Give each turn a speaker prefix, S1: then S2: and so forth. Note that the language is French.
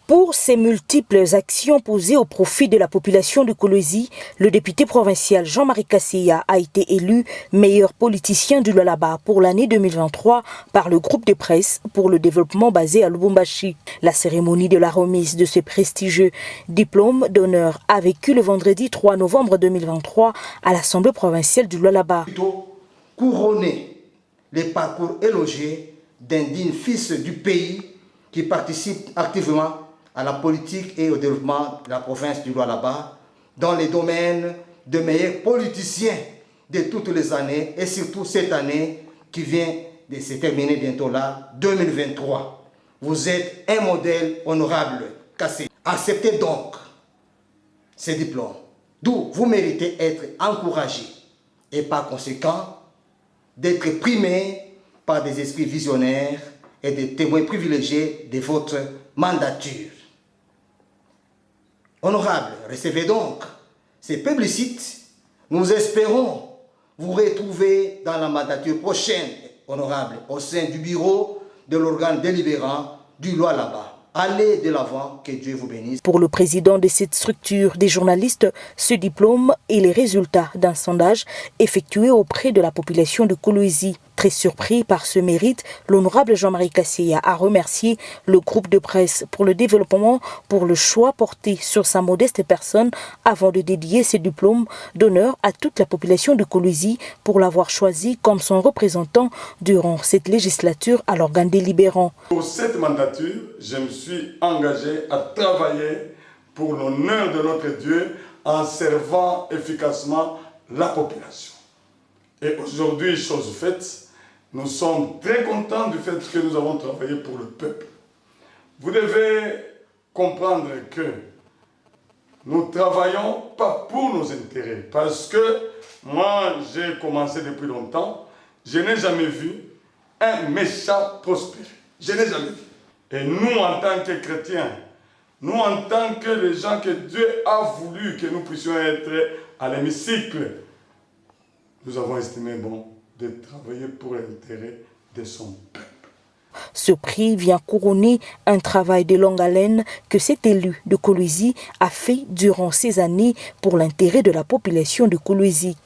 S1: Pour ces multiples actions posées au profit de la population de Kolwezi, le député provincial Jean-Marie Kasseya a été élu meilleur politicien du Lualaba pour l'année 2023 par le groupe de presse pour le développement basé à Lubumbashi. La cérémonie de la remise de ce prestigieux diplôme d'honneur a vécu le vendredi 3 novembre 2023 à l'Assemblée provinciale du Lualaba.
S2: Couronner les parcours élogieux d'un digne fils du pays qui participe activement à la politique et au développement de la province du Lualaba dans les domaines de meilleurs politiciens de toutes les années et surtout cette année qui vient de se terminer bientôt là, 2023. Vous êtes un modèle honorable, Kassé. Acceptez donc ces diplômes, d'où vous méritez être encouragé et par conséquent d'être primé par des esprits visionnaires et des témoins privilégiés de votre mandature. Honorable, recevez donc ces plébiscites. Nous espérons vous retrouver dans la mandature prochaine, honorable, au sein du bureau de l'organe délibérant du Lualaba. Allez de l'avant, que Dieu vous bénisse.
S1: Pour le président de cette structure des journalistes, ce diplôme est les résultats d'un sondage effectué auprès de la population de Kolwezi. Très surpris par ce mérite, l'honorable Jean-Marie Kasseya a remercié le groupe de presse pour le développement, pour le choix porté sur sa modeste personne avant de dédier ce diplôme d'honneur à toute la population de Kolwezi pour l'avoir choisi comme son représentant durant cette législature à l'organe délibérant.
S3: Pour cette mandature, je me suis engagé à travailler pour l'honneur de notre Dieu en servant efficacement la population. Et aujourd'hui, chose faite, nous sommes très contents du fait que nous avons travaillé pour le peuple. Vous devez comprendre que nous ne travaillons pas pour nos intérêts. Parce que moi, j'ai commencé depuis longtemps, je n'ai jamais vu un méchant prospérer. Je n'ai jamais vu. Et nous, en tant que chrétiens, nous, en tant que les gens que Dieu a voulu que nous puissions être à l'hémicycle, nous avons estimé bon de travailler pour l'intérêt de son peuple.
S1: Ce prix vient couronner un travail de longue haleine que cet élu de Kolwezi a fait durant ces années pour l'intérêt de la population de Kolwezi.